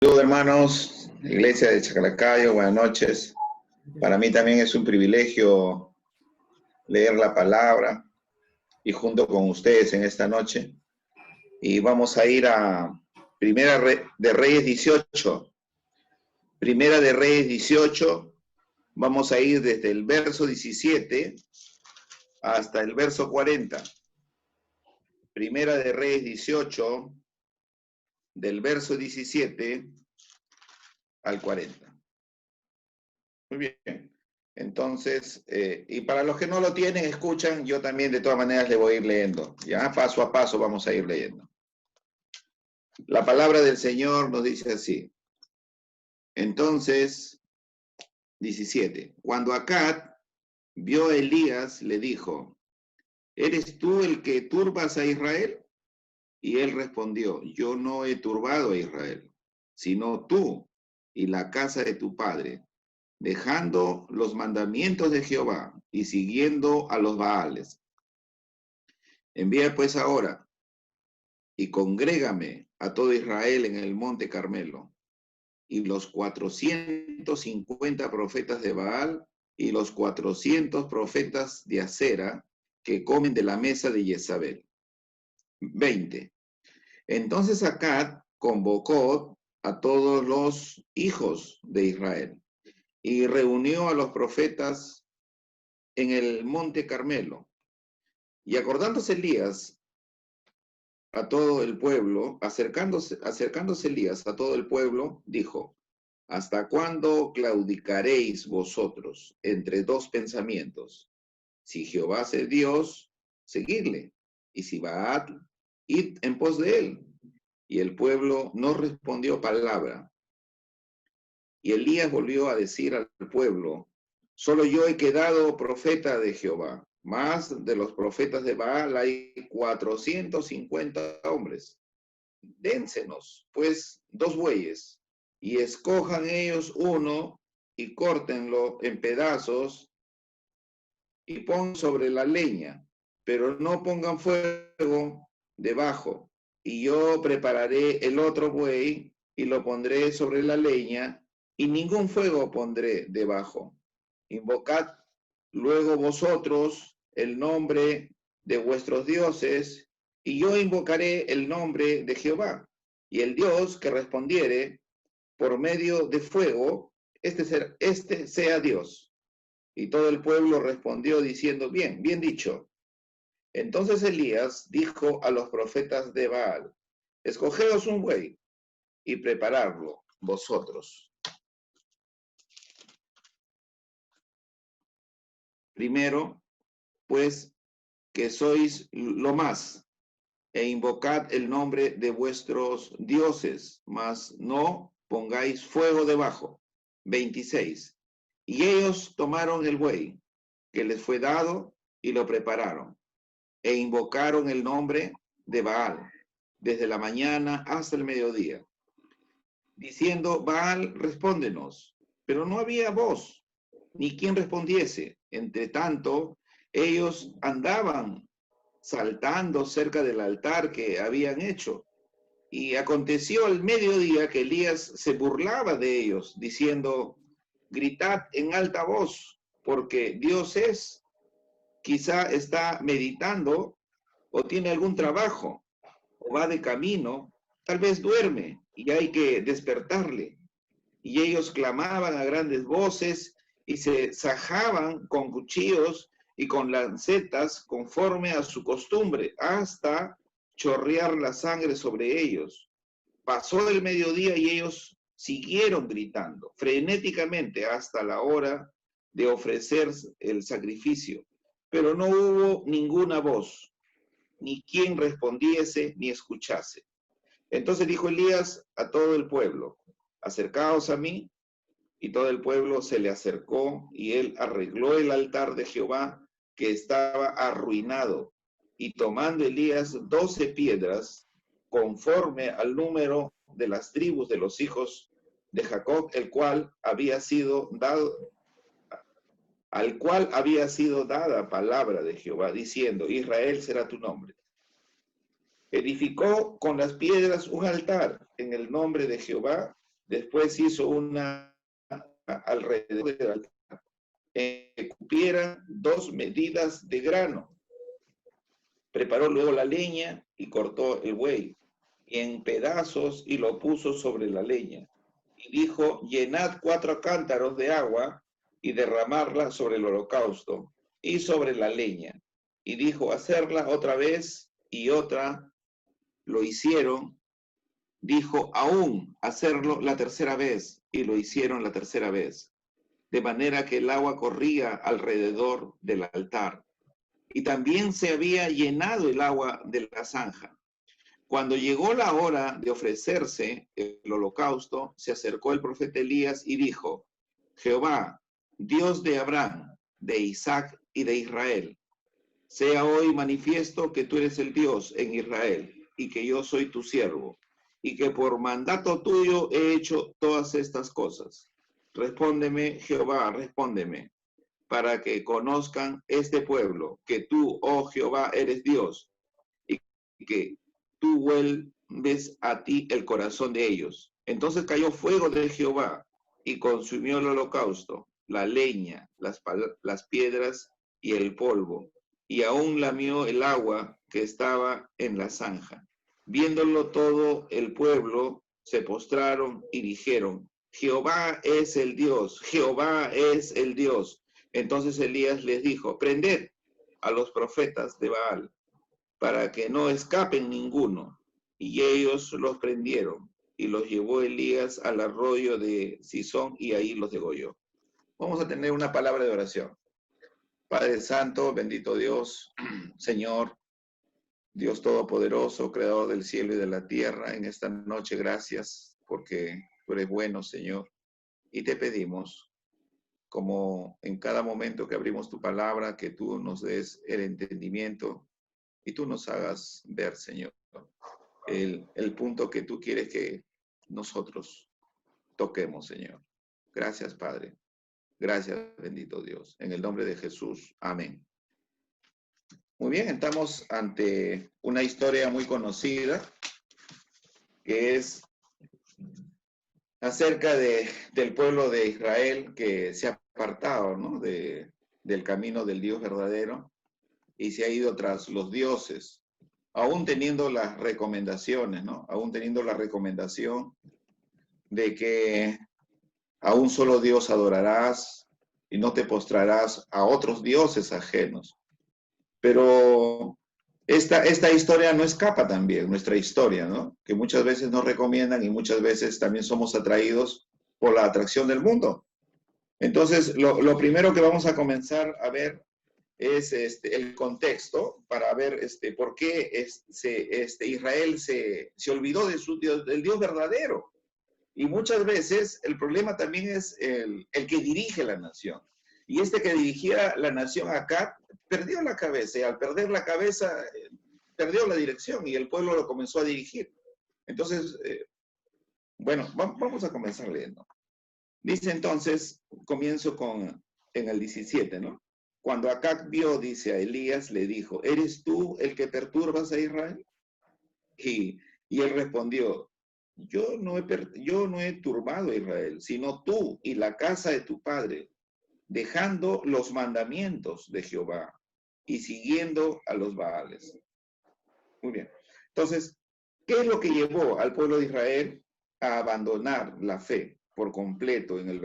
Saludos hermanos, Iglesia de Chaclacayo, buenas noches. Para mí también es un privilegio leer la palabra y junto con ustedes en esta noche. Y vamos a ir a Primera de Reyes 18. Primera de Reyes 18, vamos a ir desde el verso 17 hasta el verso 40. Primera de Reyes 18, del verso 17 al 40. Muy bien. Entonces, y para los que no lo tienen, escuchan, yo también de todas maneras le voy a ir leyendo. Ya paso a paso vamos a ir leyendo. La palabra del Señor nos dice así. Entonces, 17. Cuando Acab vio a Elías, le dijo, ¿eres tú el que turbas a Israel? Y él respondió, yo no he turbado a Israel, sino tú y la casa de tu padre, dejando los mandamientos de Jehová y siguiendo a los Baales. Envía pues ahora y congrégame a todo Israel en el monte Carmelo, y los 450 profetas de Baal y los 400 profetas de Acera que comen de la mesa de Jezabel. 20. Entonces Acab convocó a todos los hijos de Israel y reunió a los profetas en el monte Carmelo. Y acordándose Elías a todo el pueblo, acercándose Elías a todo el pueblo, dijo, ¿hasta cuándo claudicaréis vosotros entre dos pensamientos? Si Jehová es Dios, seguidle, y si Baal, id en pos de él. Y el pueblo no respondió palabra. Y Elías volvió a decir al pueblo, solo yo he quedado profeta de Jehová, más de los profetas de Baal hay 450 hombres. Dénsenos, pues, 2 bueyes, y escojan ellos uno, y córtenlo en pedazos, y pongan sobre la leña, pero no pongan fuego debajo. Y yo prepararé el otro buey, y lo pondré sobre la leña, y ningún fuego pondré debajo. Invocad luego vosotros el nombre de vuestros dioses, y yo invocaré el nombre de Jehová. Y el Dios que respondiere por medio de fuego, este sea Dios. Y todo el pueblo respondió diciendo, bien, bien dicho. Entonces Elías dijo a los profetas de Baal, escogeos un buey y preparadlo vosotros. Primero, pues, que sois lo más, e invocad el nombre de vuestros dioses, mas no pongáis fuego debajo. 26. Y ellos tomaron el buey que les fue dado y lo prepararon, e invocaron el nombre de Baal desde la mañana hasta el mediodía, diciendo, Baal, respóndenos. Pero no había voz, ni quien respondiese. Entre tanto, ellos andaban saltando cerca del altar que habían hecho. Y aconteció al mediodía que Elías se burlaba de ellos, diciendo, gritad en alta voz, porque Dios es. Quizá está meditando o tiene algún trabajo o va de camino, tal vez duerme y hay que despertarle. Y ellos clamaban a grandes voces y se sajaban con cuchillos y con lancetas conforme a su costumbre, hasta chorrear la sangre sobre ellos. Pasó el mediodía y ellos siguieron gritando frenéticamente hasta la hora de ofrecer el sacrificio, pero no hubo ninguna voz, ni quien respondiese ni escuchase. Entonces dijo Elías a todo el pueblo, acercaos a mí. Y todo el pueblo se le acercó, y él arregló el altar de Jehová, que estaba arruinado. Y tomando Elías 12 piedras, conforme al número de las tribus de los hijos de Jacob, al cual había sido dada palabra de Jehová, diciendo, Israel será tu nombre. Edificó con las piedras un altar en el nombre de Jehová, Después hizo una alrededor del altar, que cupieran 2 medidas de grano. Preparó luego la leña y cortó el buey en pedazos y lo puso sobre la leña. Y dijo, llenad 4 cántaros de agua y derramarla sobre el holocausto y sobre la leña. Y dijo, hacerla otra vez y otra. Lo hicieron. Dijo, aún hacerlo la tercera vez, y lo hicieron la tercera vez. De manera que el agua corría alrededor del altar. Y también se había llenado el agua de la zanja. Cuando llegó la hora de ofrecerse el holocausto, se acercó el profeta Elías y dijo, Jehová, Dios de Abraham, de Isaac y de Israel, sea hoy manifiesto que tú eres el Dios en Israel y que yo soy tu siervo y que por mandato tuyo he hecho todas estas cosas. Respóndeme, Jehová, respóndeme, para que conozcan este pueblo, que tú, oh Jehová, eres Dios y que tú vuelves a ti el corazón de ellos. Entonces cayó fuego de Jehová y consumió el holocausto, la leña, las piedras y el polvo, y aún lamió el agua que estaba en la zanja. Viéndolo todo el pueblo, se postraron y dijeron, Jehová es el Dios, Jehová es el Dios. Entonces Elías les dijo, prended a los profetas de Baal, para que no escapen ninguno. Y ellos los prendieron, y los llevó Elías al arroyo de Sison, y ahí los degolló. Vamos a tener una palabra de oración. Padre Santo, bendito Dios, Señor, Dios Todopoderoso, Creador del cielo y de la tierra, en esta noche gracias, porque tú eres bueno, Señor, y te pedimos, como en cada momento que abrimos tu palabra, que tú nos des el entendimiento y tú nos hagas ver, Señor, el punto que tú quieres que nosotros toquemos, Señor. Gracias, Padre. Gracias, bendito Dios. En el nombre de Jesús. Amén. Muy bien, estamos ante una historia muy conocida que es acerca del pueblo de Israel que se ha apartado, ¿no? del camino del Dios verdadero y se ha ido tras los dioses, aún teniendo las recomendaciones, ¿no? Aún teniendo la recomendación de que a un solo Dios adorarás y no te postrarás a otros dioses ajenos. Pero esta historia no escapa también, nuestra historia, ¿no? Que muchas veces nos recomiendan y muchas veces también somos atraídos por la atracción del mundo. Entonces, lo primero que vamos a comenzar a ver es el contexto para ver por qué Israel se olvidó de del Dios verdadero. Y muchas veces el problema también es el que dirige la nación. Y que dirigía la nación acá perdió la cabeza, y al perder la cabeza perdió la dirección y el pueblo lo comenzó a dirigir. Entonces, bueno, vamos a comenzar leyendo. Dice entonces, comienzo en el 17, ¿no? Cuando Acab vio, dice a Elías, le dijo, ¿eres tú el que perturbas a Israel? Y él respondió, yo no he turbado a Israel, sino tú y la casa de tu padre, dejando los mandamientos de Jehová y siguiendo a los Baales. Muy bien. Entonces, ¿qué es lo que llevó al pueblo de Israel a abandonar la fe por completo en el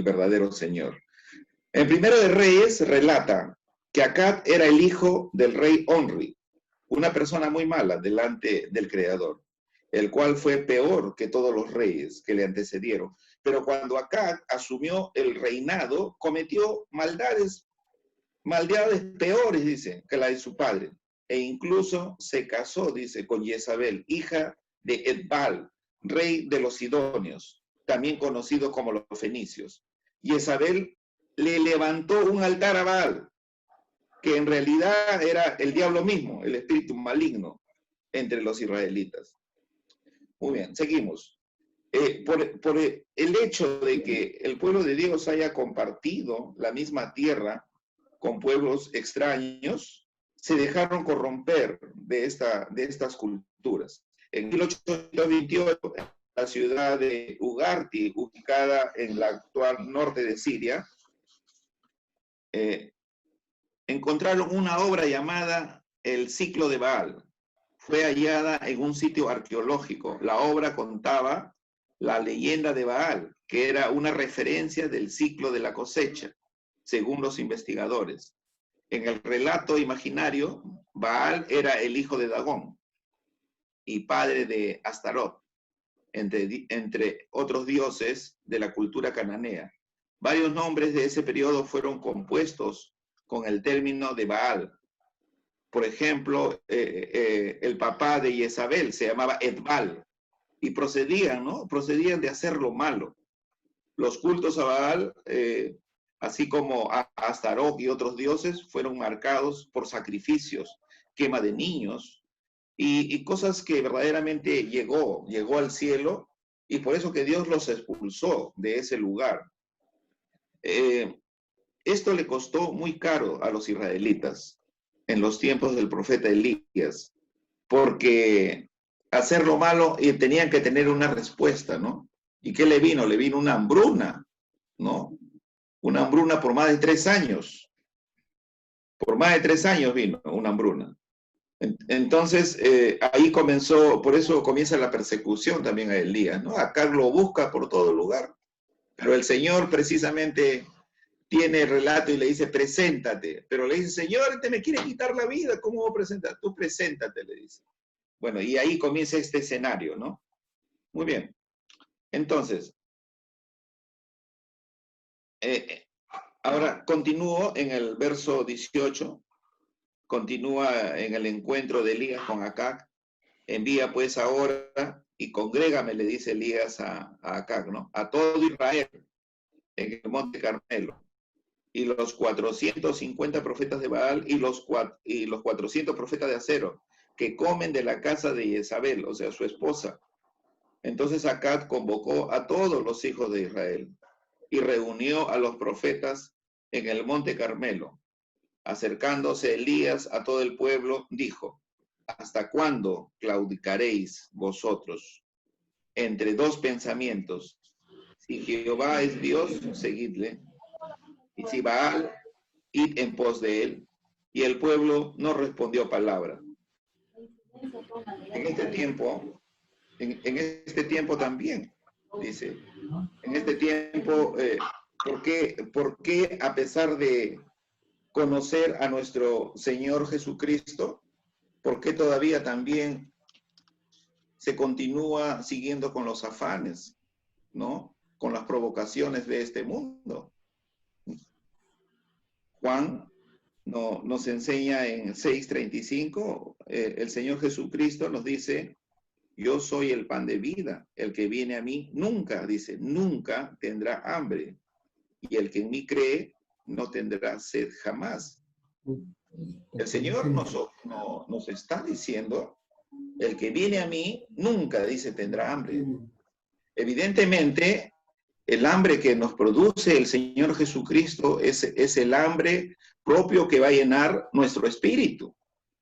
verdadero Señor? En Primero de Reyes relata que Acab era el hijo del rey Onri, una persona muy mala delante del Creador, el cual fue peor que todos los reyes que le antecedieron. Pero cuando Acab asumió el reinado, cometió maldades peores, dice, que la de su padre. E incluso se casó, dice, con Jezabel, hija de Etbal, rey de los Sidonios, también conocido como los fenicios. Jezabel le levantó un altar a Baal, que en realidad era el diablo mismo, el espíritu maligno entre los israelitas. Muy bien, seguimos. Por el hecho de que el pueblo de Dios haya compartido la misma tierra con pueblos extraños, se dejaron corromper de estas culturas. En 1828, la ciudad de Ugarti, ubicada en la actual norte de Siria, encontraron una obra llamada El Ciclo de Baal. Fue hallada en un sitio arqueológico. La obra contaba la leyenda de Baal, que era una referencia del ciclo de la cosecha, según los investigadores. En el relato imaginario, Baal era el hijo de Dagón y padre de Astarot, entre otros dioses de la cultura cananea. Varios nombres de ese periodo fueron compuestos con el término de Baal. Por ejemplo, el papá de Jezabel se llamaba Edbal, y procedían, ¿no? Procedían de hacer lo malo. Los cultos a Baal, así como a Astarot y otros dioses, fueron marcados por sacrificios, quema de niños, y cosas que verdaderamente llegó al cielo, y por eso que Dios los expulsó de ese lugar. Esto le costó muy caro a los israelitas en los tiempos del profeta Elías, porque hacer lo malo tenían que tener una respuesta, ¿no? ¿Y qué le vino? Le vino una hambruna, ¿no? Una hambruna por más de 3 años. Por más de 3 años vino una hambruna. Entonces, ahí comenzó, por eso comienza la persecución también a Elías, ¿no? Acab lo busca por todo lugar, pero el Señor precisamente tiene el relato y le dice, preséntate, pero le dice, Señor, este me quiere quitar la vida, ¿cómo voy a presentar? Tú preséntate, le dice. Bueno, y ahí comienza este escenario, ¿no? Muy bien. Entonces, ahora continúo en el verso 18, continúa en el encuentro de Elías con Acab. Envía pues ahora y congrégame, le dice Elías a Acab, ¿no? A todo Israel en el monte Carmelo. Y los 450 profetas de Baal y los 400 profetas de Acero, que comen de la casa de Jezabel, o sea, su esposa. Entonces Acab convocó a todos los hijos de Israel y reunió a los profetas en el monte Carmelo. Acercándose Elías a todo el pueblo, dijo, ¿hasta cuándo claudicaréis vosotros entre dos pensamientos? Si Jehová es Dios, seguidle, y si Baal, id en pos de él. Y el pueblo no respondió palabra. En este tiempo, en este tiempo también, dice, en este tiempo, ¿por qué a pesar de conocer a nuestro Señor Jesucristo, por qué todavía también se continúa siguiendo con los afanes, ¿no? Con las provocaciones de este mundo? Juan nos enseña en 6:35, el Señor Jesucristo nos dice, yo soy el pan de vida, el que viene a mí nunca, dice, nunca tendrá hambre, y el que en mí cree no tendrá sed jamás. El Señor nos está diciendo, el que viene a mí nunca, dice, tendrá hambre. Evidentemente, el hambre que nos produce el Señor Jesucristo es el hambre propio que va a llenar nuestro espíritu,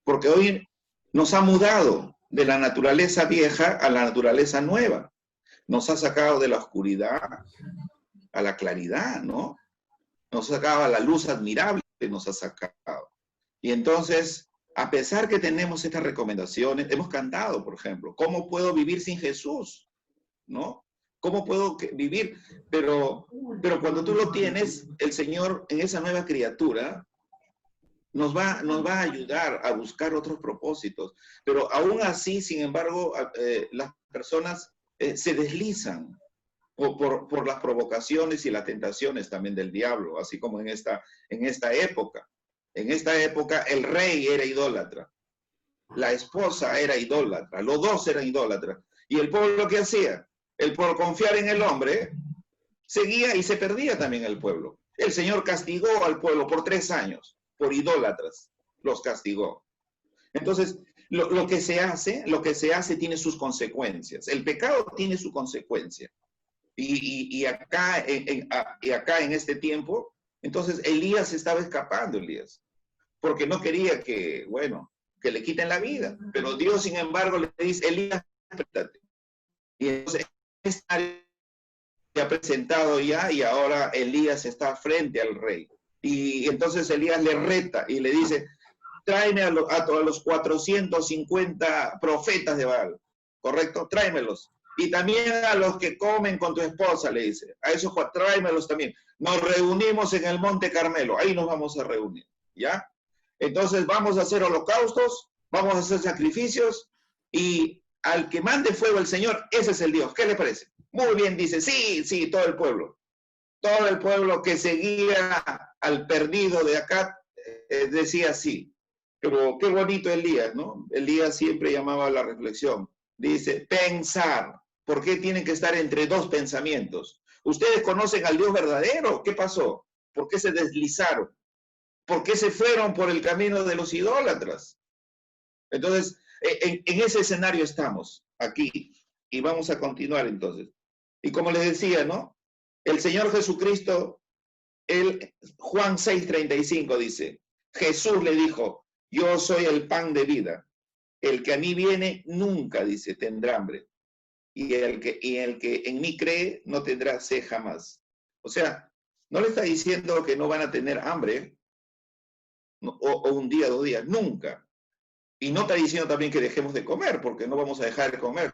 porque hoy nos ha mudado de la naturaleza vieja a la naturaleza nueva. Nos ha sacado de la oscuridad a la claridad, ¿no? Nos ha sacado a la luz admirable, nos ha sacado. Y entonces, a pesar que tenemos estas recomendaciones, hemos cantado, por ejemplo, ¿cómo puedo vivir sin Jesús? ¿No? ¿Cómo puedo vivir? Pero cuando tú lo tienes, el Señor en esa nueva criatura nos va a ayudar a buscar otros propósitos. Pero aún así, sin embargo, las personas se deslizan por las provocaciones y las tentaciones también del diablo, así como en esta época. En esta época el rey era idólatra, la esposa era idólatra, los dos eran idólatras. ¿Y el pueblo qué hacía? El por confiar en el hombre, seguía y se perdía también el pueblo. El Señor castigó al pueblo por 3 años, por idólatras, los castigó. Entonces, lo que se hace tiene sus consecuencias. El pecado tiene su consecuencia. Y acá en este tiempo, entonces Elías estaba escapando, Elías, porque no quería que le quiten la vida. Pero Dios, sin embargo, le dice, Elías, espérate. Y entonces se ha presentado ya y ahora Elías está frente al rey. Y entonces Elías le reta y le dice, tráeme a los 450 profetas de Baal, ¿correcto? Tráemelos. Y también a los que comen con tu esposa, le dice, a esos tráemelos también. Nos reunimos en el Monte Carmelo, ahí nos vamos a reunir, ¿ya? Entonces vamos a hacer holocaustos, vamos a hacer sacrificios y al que mande fuego el Señor, ese es el Dios. ¿Qué le parece? Muy bien, dice, sí, sí, todo el pueblo. Todo el pueblo que seguía al perdido de acá decía sí. Pero qué bonito Elías, ¿no? Elías siempre llamaba a la reflexión. Dice, pensar. ¿Por qué tienen que estar entre dos pensamientos? ¿Ustedes conocen al Dios verdadero? ¿Qué pasó? ¿Por qué se deslizaron? ¿Por qué se fueron por el camino de los idólatras? Entonces, en ese escenario estamos aquí y vamos a continuar entonces. Y como les decía, ¿no? El Señor Jesucristo, Juan 6:35 dice, Jesús le dijo, yo soy el pan de vida. El que a mí viene nunca, dice, tendrá hambre. Y el que en mí cree no tendrá sed jamás. O sea, no le está diciendo que no van a tener hambre o un día, 2 días, nunca. Y no está diciendo también que dejemos de comer, porque no vamos a dejar de comer.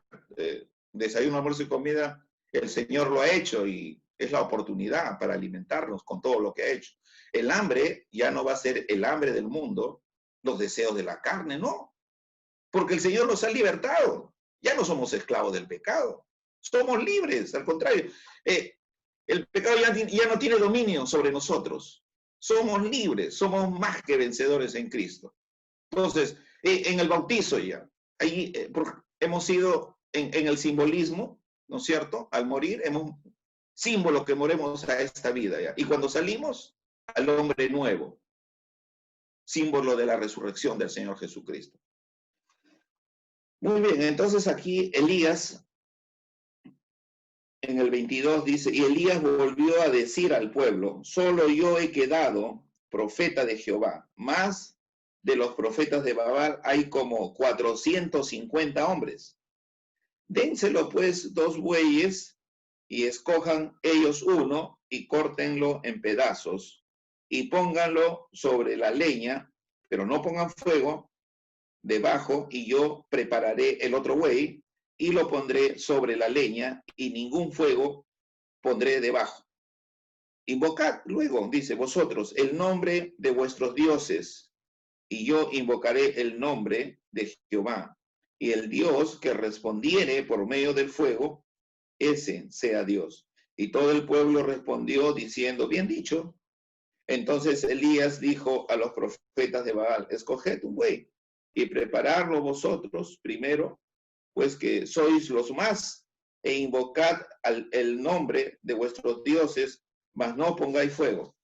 Desayuno, almuerzo y comida, el Señor lo ha hecho y es la oportunidad para alimentarnos con todo lo que ha hecho. El hambre ya no va a ser el hambre del mundo, los deseos de la carne, no. Porque el Señor nos ha libertado. Ya no somos esclavos del pecado. Somos libres, al contrario. El pecado ya no tiene dominio sobre nosotros. Somos libres, somos más que vencedores en Cristo. Entonces, en el bautizo ya, ahí hemos sido en el simbolismo, ¿no es cierto? Al morir, hemos símbolo que moremos a esta vida ya. Y cuando salimos, al hombre nuevo, símbolo de la resurrección del Señor Jesucristo. Muy bien, entonces aquí Elías, en el 22 dice, y Elías volvió a decir al pueblo, solo yo he quedado profeta de Jehová, más de los profetas de Baal hay como 450 hombres. Dénselo pues 2 bueyes y escojan ellos uno y córtenlo en pedazos y pónganlo sobre la leña, pero no pongan fuego debajo y yo prepararé el otro buey y lo pondré sobre la leña y ningún fuego pondré debajo. Invocad luego, dice, vosotros el nombre de vuestros dioses y yo invocaré el nombre de Jehová. Y el Dios que respondiere por medio del fuego, ese sea Dios. Y todo el pueblo respondió diciendo, bien dicho. Entonces Elías dijo a los profetas de Baal, escoged un buey y prepararlo vosotros primero, pues que sois los más, e invocad el nombre de vuestros dioses, mas no pongáis fuego.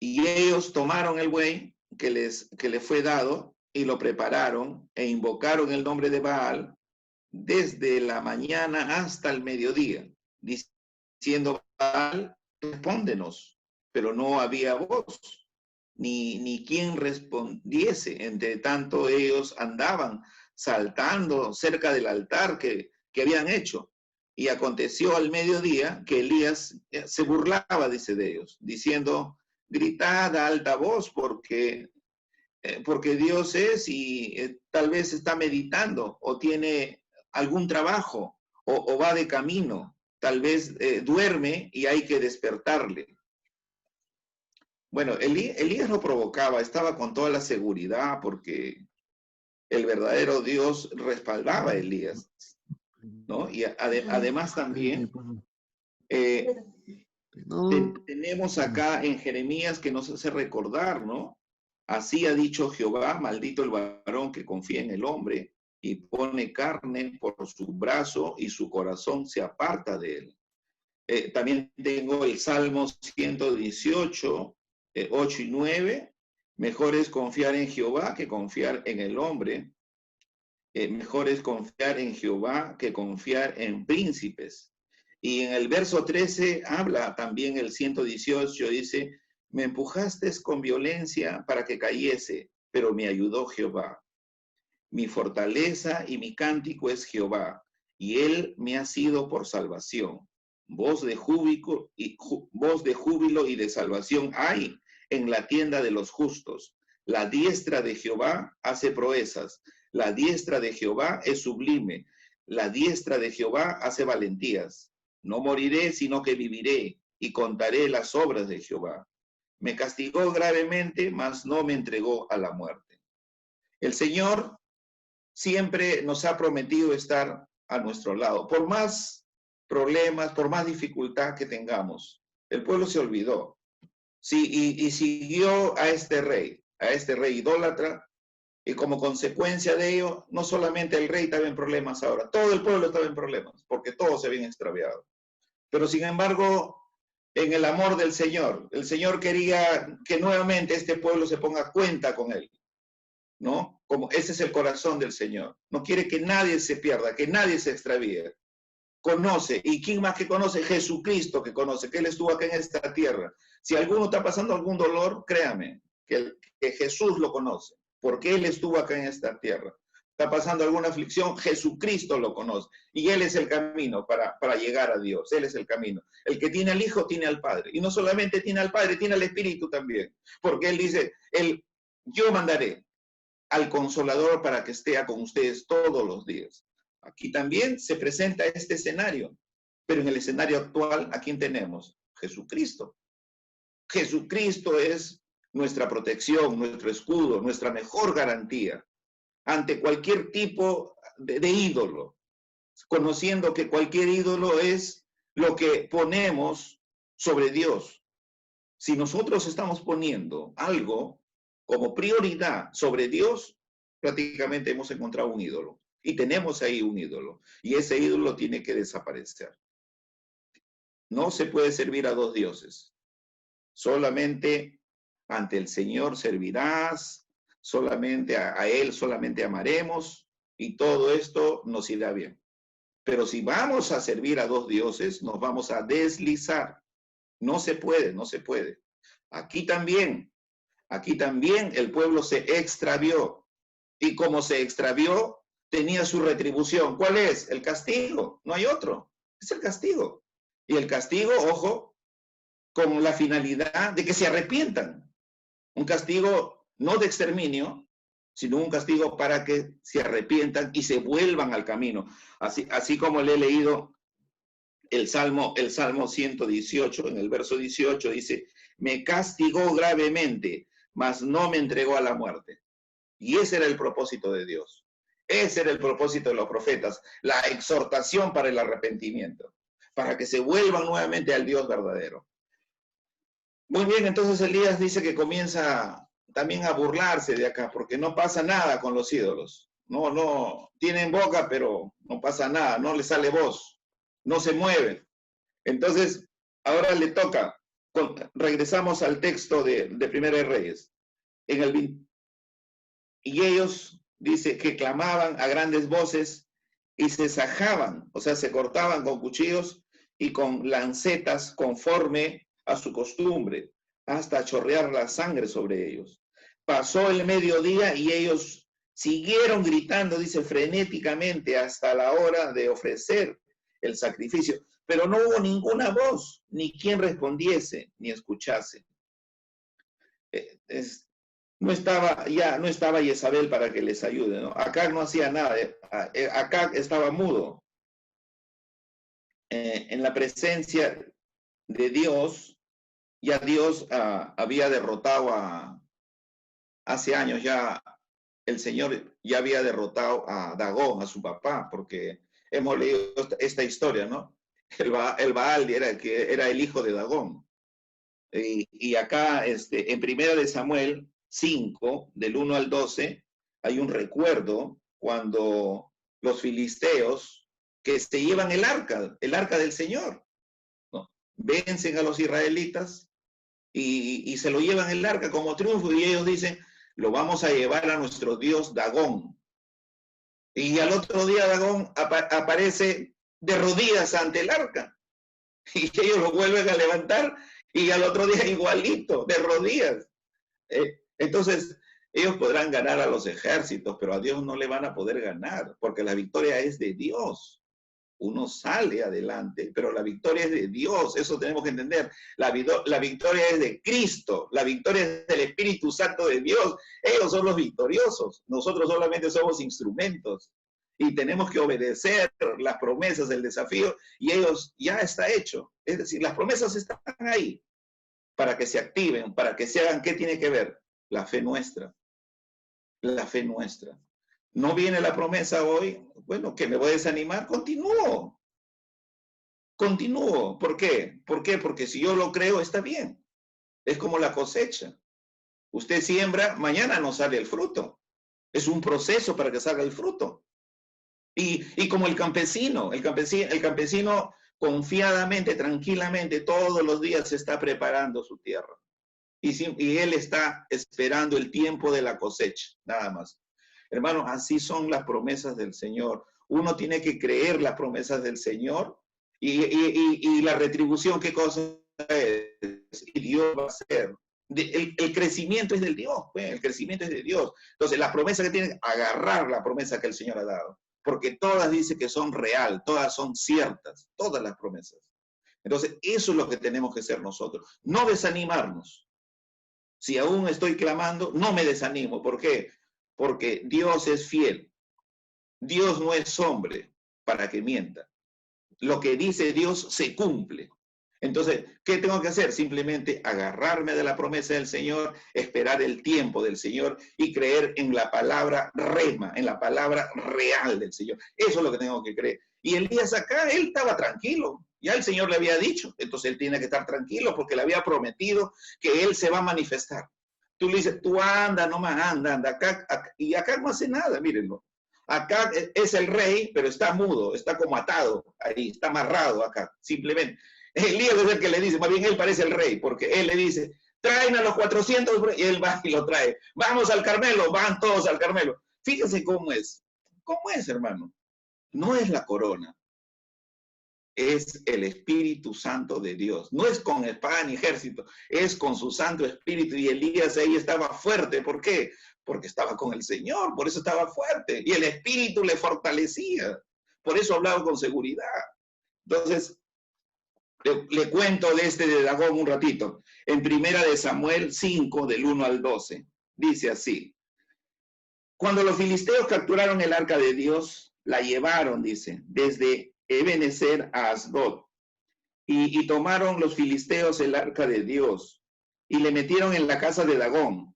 Y ellos tomaron el buey que les fue dado y lo prepararon e invocaron el nombre de Baal desde la mañana hasta el mediodía, diciendo, Baal, respóndenos, pero no había voz, ni quien respondiese. Entre tanto ellos andaban saltando cerca del altar que habían hecho. Y aconteció al mediodía que Elías se burlaba, dice, de ellos, diciendo, gritad a alta voz porque Dios es y tal vez está meditando o tiene algún trabajo o va de camino, tal vez duerme y hay que despertarle. Bueno, Elías lo provocaba, estaba con toda la seguridad porque el verdadero Dios respaldaba a Elías, ¿no? Y además también tenemos acá en Jeremías que nos hace recordar, ¿no? Así ha dicho Jehová, maldito el varón que confía en el hombre y pone carne por su brazo y su corazón se aparta de él. También tengo el Salmo 118, 8 y 9. Mejor es confiar en Jehová que confiar en el hombre. Mejor es confiar en Jehová que confiar en príncipes. Y en el verso 13 habla también el 118, dice, me empujaste con violencia para que cayese, pero me ayudó Jehová. Mi fortaleza y mi cántico es Jehová, y él me ha sido por salvación. Voz de júbilo y de salvación hay en la tienda de los justos. La diestra de Jehová hace proezas. La diestra de Jehová es sublime. La diestra de Jehová hace valentías. No moriré, sino que viviré y contaré las obras de Jehová. Me castigó gravemente, mas no me entregó a la muerte. El Señor siempre nos ha prometido estar a nuestro lado. Por más problemas, por más dificultad que tengamos, el pueblo se olvidó. Sí, y siguió a este rey idólatra, y como consecuencia de ello, no solamente el rey estaba en problemas ahora, todo el pueblo estaba en problemas, porque todos se habían extraviado. Pero sin embargo, en el amor del Señor, el Señor quería que nuevamente este pueblo se ponga a cuenta con él, ¿no? Como ese es el corazón del Señor. No quiere que nadie se pierda, que nadie se extravíe. Conoce, y quién más que conoce, Jesucristo que conoce, que Él estuvo acá en esta tierra. Si alguno está pasando algún dolor, créame, que Jesús lo conoce, porque Él estuvo acá en esta tierra. Está pasando alguna aflicción, Jesucristo lo conoce, y Él es el camino para llegar a Dios, Él es el camino. El que tiene al Hijo tiene al Padre, y no solamente tiene al Padre, tiene al Espíritu también, porque Él dice, yo mandaré al Consolador para que esté con ustedes todos los días. Aquí también se presenta este escenario, pero en el escenario actual, ¿a quién tenemos? Jesucristo. Jesucristo es nuestra protección, nuestro escudo, nuestra mejor garantía ante cualquier tipo de ídolo, conociendo que cualquier ídolo es lo que ponemos sobre Dios. Si nosotros estamos poniendo algo como prioridad sobre Dios, prácticamente hemos encontrado un ídolo. Y tenemos ahí un ídolo. Y ese ídolo tiene que desaparecer. No se puede servir a dos dioses. Solamente ante el Señor servirás, solamente a Él solamente amaremos, y todo esto nos irá bien. Pero si vamos a servir a dos dioses, nos vamos a deslizar. No se puede, no se puede. Aquí también el pueblo se extravió. Y como se extravió, tenía su retribución. ¿Cuál es? El castigo. No hay otro. Es el castigo. Y el castigo, ojo, con la finalidad de que se arrepientan. Un castigo no de exterminio, sino un castigo para que se arrepientan y se vuelvan al camino. Así como le he leído el Salmo 118, en el verso 18, dice, me castigó gravemente, mas no me entregó a la muerte. Y ese era el propósito de Dios. Ese era el propósito de los profetas, la exhortación para el arrepentimiento, para que se vuelvan nuevamente al Dios verdadero. Muy bien, entonces Elías dice que comienza también a burlarse de acá, porque no pasa nada con los ídolos. No, tienen boca, pero no pasa nada, no le sale voz, no se mueven. Entonces, ahora le toca, regresamos al texto de Primera de Reyes. Y ellos, dice, que clamaban a grandes voces y se sajaban, o sea, se cortaban con cuchillos y con lancetas conforme a su costumbre, hasta chorrear la sangre sobre ellos. Pasó el mediodía y ellos siguieron gritando, dice, frenéticamente hasta la hora de ofrecer el sacrificio, pero no hubo ninguna voz, ni quien respondiese, ni escuchase. No estaba Jezabel para que les ayude, ¿no? Acá no hacía nada, acá estaba mudo. En la presencia de Dios, ya Dios había derrotado hace años ya, el Señor ya había derrotado a Dagón, a su papá, porque hemos leído esta historia, ¿no? El Baal era el hijo de Dagón. Y acá, en Primera de Samuel 5, del 1 al 12, hay un recuerdo cuando los filisteos que se llevan el arca del Señor, ¿no? Vencen a los israelitas y se lo llevan el arca como triunfo, y ellos dicen, lo vamos a llevar a nuestro Dios Dagón. Y al otro día Dagón aparece de rodillas ante el arca, y ellos lo vuelven a levantar, y al otro día igualito, de rodillas. Entonces, ellos podrán ganar a los ejércitos, pero a Dios no le van a poder ganar, porque la victoria es de Dios. uno sale adelante, pero la victoria es de Dios, eso tenemos que entender. La victoria es de Cristo, la victoria es del Espíritu Santo de Dios. Ellos son los victoriosos, nosotros solamente somos instrumentos y tenemos que obedecer las promesas del desafío y ellos ya está hecho. Es decir, las promesas están ahí para que se activen, para que se hagan. ¿Qué tiene que ver? La fe nuestra, la fe nuestra. No viene la promesa hoy, bueno, que me voy a desanimar, continúo. Continúo. ¿Por qué? ¿Por qué? Porque si yo lo creo, está bien. Es como la cosecha. Usted siembra, mañana no sale el fruto. Es un proceso para que salga el fruto. Y como el campesino confiadamente, tranquilamente, todos los días se está preparando su tierra. Y él está esperando el tiempo de la cosecha, nada más. Hermano, así son las promesas del Señor. Uno tiene que creer las promesas del Señor y la retribución, ¿qué cosa es? Y Dios va a hacer. El crecimiento es del Dios, pues, el crecimiento es de Dios. Entonces, las promesas que tienen, agarrar la promesa que el Señor ha dado, porque todas dicen que son real, todas son ciertas, todas las promesas. Entonces, eso es lo que tenemos que hacer nosotros, no desanimarnos. Si aún estoy clamando, no me desanimo. ¿Por qué? Porque Dios es fiel. Dios no es hombre para que mienta. Lo que dice Dios se cumple. Entonces, ¿qué tengo que hacer? Simplemente agarrarme de la promesa del Señor, esperar el tiempo del Señor y creer en la palabra rema, en la palabra real del Señor. Eso es lo que tengo que creer. Y Elías acá, él estaba tranquilo. Ya el Señor le había dicho. Entonces él tiene que estar tranquilo porque le había prometido que él se va a manifestar. Tú le dices, tú anda, nomás anda, acá, y acá no hace nada, mírenlo. Acá es el rey, pero está mudo, está como atado ahí, está amarrado acá, simplemente. Elías es el que le dice, más bien él parece el rey, porque él le dice, traen a los 400, y él va y lo trae. Vamos al Carmelo, van todos al Carmelo. Fíjense cómo es. ¿Cómo es, hermano? No es la corona, es el Espíritu Santo de Dios. No es con espada ni ejército, es con su Santo Espíritu. Y Elías ahí estaba fuerte. ¿Por qué? Porque estaba con el Señor, por eso estaba fuerte. Y el Espíritu le fortalecía. Por eso hablaba con seguridad. Entonces, le cuento de Dagón un ratito. En Primera de Samuel 5, del 1 al 12, dice así. Cuando los filisteos capturaron el arca de Dios, la llevaron, dice, desde Ebenezer a Asdod. Y tomaron los filisteos el arca de Dios y le metieron en la casa de Dagón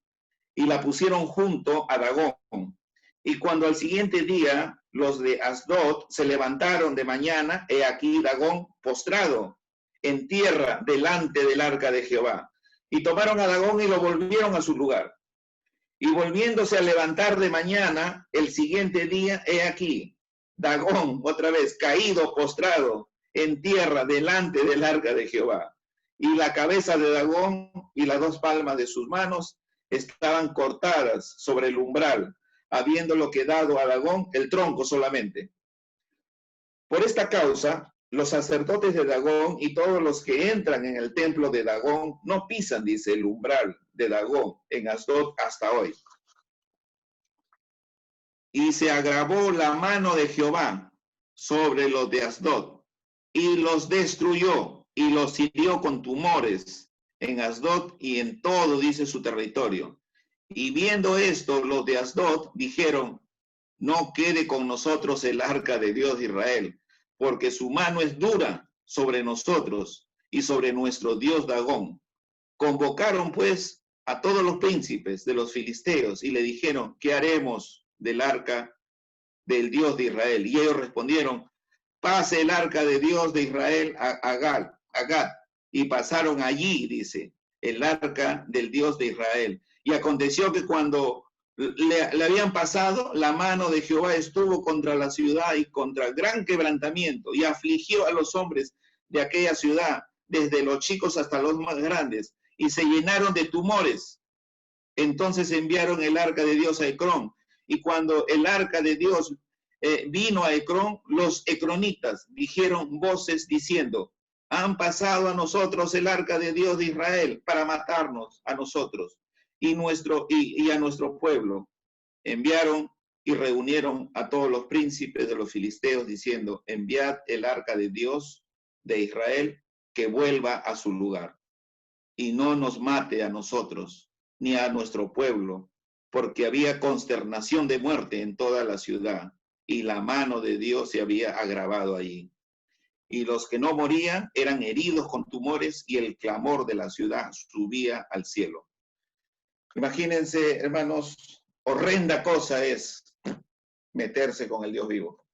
y la pusieron junto a Dagón. Y cuando al siguiente día los de Asdod se levantaron de mañana, he aquí Dagón postrado en tierra delante del arca de Jehová. Y tomaron a Dagón y lo volvieron a su lugar. Y volviéndose a levantar de mañana, el siguiente día, he aquí, Dagón, otra vez, caído, postrado en tierra delante del arca de Jehová. Y la cabeza de Dagón y las dos palmas de sus manos estaban cortadas sobre el umbral, habiéndolo quedado a Dagón el tronco solamente. Por esta causa, los sacerdotes de Dagón y todos los que entran en el templo de Dagón no pisan, dice, el umbral de Dagón en Asdod hasta hoy. Y se agravó la mano de Jehová sobre los de Asdod y los destruyó y los hirió con tumores en Asdod y en todo, dice, su territorio. Y viendo esto, los de Asdod dijeron, no quede con nosotros el arca de Dios de Israel, porque su mano es dura sobre nosotros y sobre nuestro Dios Dagón. Convocaron pues a todos los príncipes de los filisteos y le dijeron, ¿qué haremos del arca del Dios de Israel? Y ellos respondieron, pase el arca de Dios de Israel a Gad. Y pasaron allí, dice, el arca del Dios de Israel. Y aconteció que cuando le habían pasado, la mano de Jehová estuvo contra la ciudad y contra gran quebrantamiento, y afligió a los hombres de aquella ciudad, desde los chicos hasta los más grandes, y se llenaron de tumores. Entonces enviaron el arca de Dios a Ecrón, y cuando el arca de Dios vino a Ecrón, los ecronitas dijeron voces diciendo, han pasado a nosotros el arca de Dios de Israel para matarnos a nosotros y a nuestro pueblo. Enviaron y reunieron a todos los príncipes de los filisteos diciendo, enviad el arca de Dios de Israel que vuelva a su lugar y no nos mate a nosotros ni a nuestro pueblo, porque había consternación de muerte en toda la ciudad y la mano de Dios se había agravado allí. Y los que no morían eran heridos con tumores y el clamor de la ciudad subía al cielo. Imagínense, hermanos, horrenda cosa es meterse con el Dios vivo.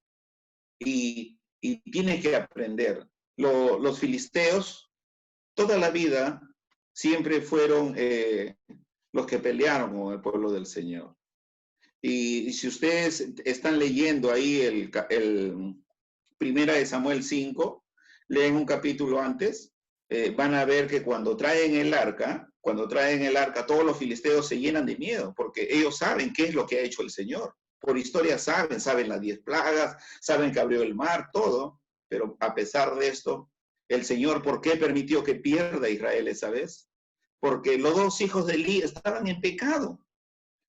Y tiene que aprender. Los filisteos, toda la vida, siempre fueron los que pelearon con el pueblo del Señor. Y si ustedes están leyendo ahí el Primera de Samuel 5, leen un capítulo antes, van a ver que cuando traen el arca, todos los filisteos se llenan de miedo, porque ellos saben qué es lo que ha hecho el Señor. Por historia saben las 10 plagas, saben que abrió el mar, todo, pero a pesar de esto, el Señor, ¿por qué permitió que pierda Israel esa vez? Porque los dos hijos de Elí estaban en pecado.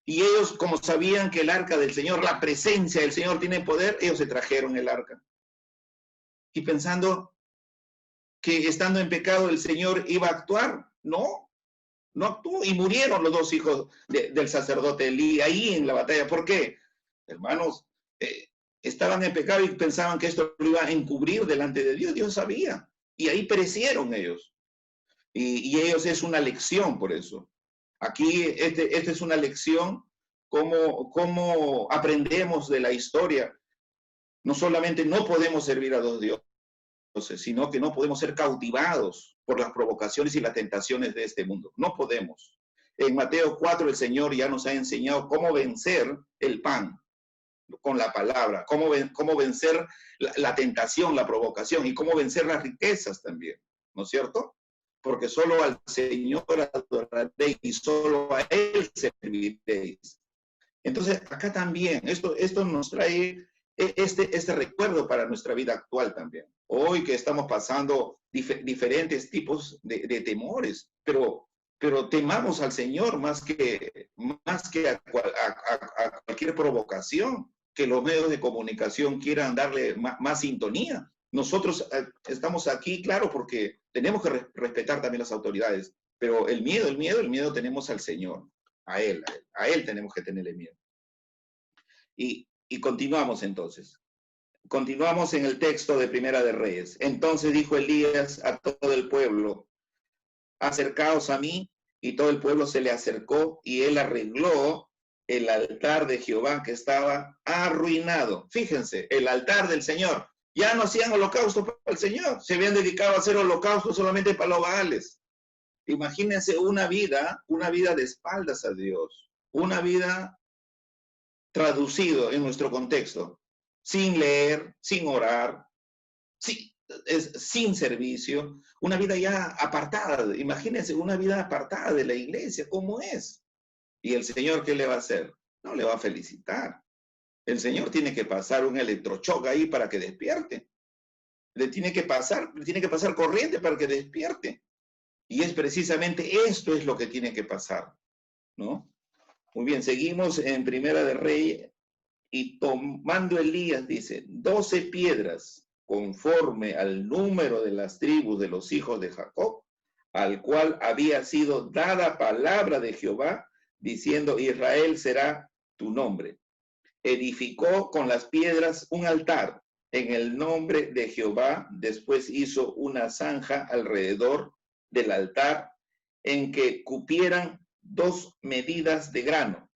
Y ellos, como sabían que el arca del Señor, la presencia del Señor tiene poder, ellos se trajeron el arca. Y pensando que estando en pecado el Señor iba a actuar, no actuó. Y murieron los dos hijos del sacerdote Elí ahí en la batalla. ¿Por qué? Hermanos, estaban en pecado y pensaban que esto lo iba a encubrir delante de Dios. Dios sabía. Y ahí perecieron ellos. Y ellos es una lección por eso. Aquí, esta es una lección, cómo aprendemos de la historia. No solamente no podemos servir a dos dioses, sino que no podemos ser cautivados por las provocaciones y las tentaciones de este mundo. No podemos. En Mateo 4 el Señor ya nos ha enseñado cómo vencer el pan con la palabra, cómo vencer la tentación, la provocación y cómo vencer las riquezas también, ¿no es cierto? Porque solo al Señor adoraréis y solo a Él serviréis. Entonces, acá también, esto nos trae este recuerdo para nuestra vida actual también. Hoy que estamos pasando diferentes tipos de temores, pero temamos al Señor más que a cualquier provocación que los medios de comunicación quieran darle más sintonía. Nosotros estamos aquí, claro, porque tenemos que respetar también las autoridades, pero el miedo tenemos al Señor, a Él tenemos que tenerle miedo. Y continuamos entonces. Continuamos en el texto de Primera de Reyes. Entonces dijo Elías a todo el pueblo, acercaos a mí, y todo el pueblo se le acercó, y él arregló el altar de Jehová que estaba arruinado. Fíjense, el altar del Señor. Ya no hacían holocausto para el Señor, se habían dedicado a hacer holocausto solamente para los Baales. Imagínense una vida de espaldas a Dios, una vida traducido en nuestro contexto, sin leer, sin orar, sin servicio, una vida ya apartada. Imagínense una vida apartada de la iglesia, ¿cómo es? Y el Señor, ¿qué le va a hacer? No le va a felicitar. El Señor tiene que pasar un electrochoc ahí para que despierte. Le tiene que pasar corriente para que despierte. Y es precisamente esto es lo que tiene que pasar, ¿no? Muy bien, seguimos en Primera de Reyes. Y tomando Elías, dice, 12 piedras, conforme al número de las tribus de los hijos de Jacob, al cual había sido dada palabra de Jehová, diciendo, Israel será tu nombre. Edificó con las piedras un altar en el nombre de Jehová, después hizo una zanja alrededor del altar en que cupieran 2 medidas de grano.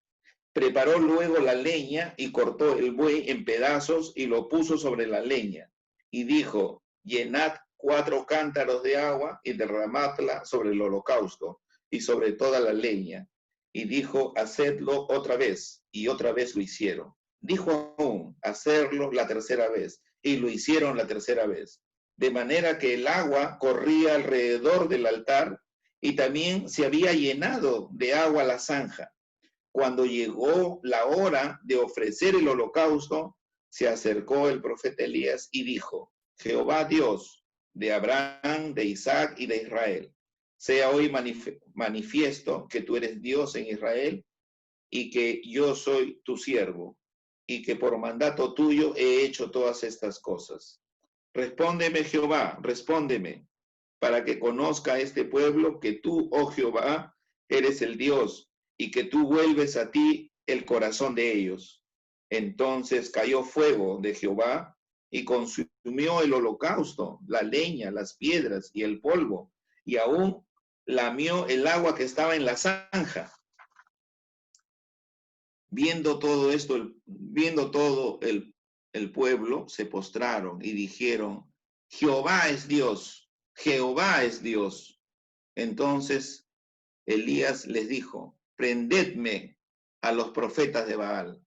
Preparó luego la leña y cortó el buey en pedazos y lo puso sobre la leña. Y dijo, llenad 4 cántaros de agua y derramadla sobre el holocausto y sobre toda la leña. Y dijo, hacedlo otra vez. Y otra vez lo hicieron. Dijo aún, hacerlo la tercera vez. Y lo hicieron la tercera vez. De manera que el agua corría alrededor del altar y también se había llenado de agua la zanja. Cuando llegó la hora de ofrecer el holocausto, se acercó el profeta Elías y dijo, Jehová Dios de Abraham, de Isaac y de Israel, sea hoy manifiesto que tú eres Dios en Israel y que yo soy tu siervo. y que por mandato tuyo he hecho todas estas cosas. Respóndeme, Jehová, respóndeme, para que conozca este pueblo que tú, oh Jehová, eres el Dios, y que tú vuelves a ti el corazón de ellos. Entonces cayó fuego de Jehová y consumió el holocausto, la leña, las piedras y el polvo, y aún lamió el agua que estaba en la zanja. Viendo todo esto, viendo todo el pueblo, se postraron y dijeron, Jehová es Dios, Jehová es Dios. Entonces Elías les dijo, prendedme a los profetas de Baal,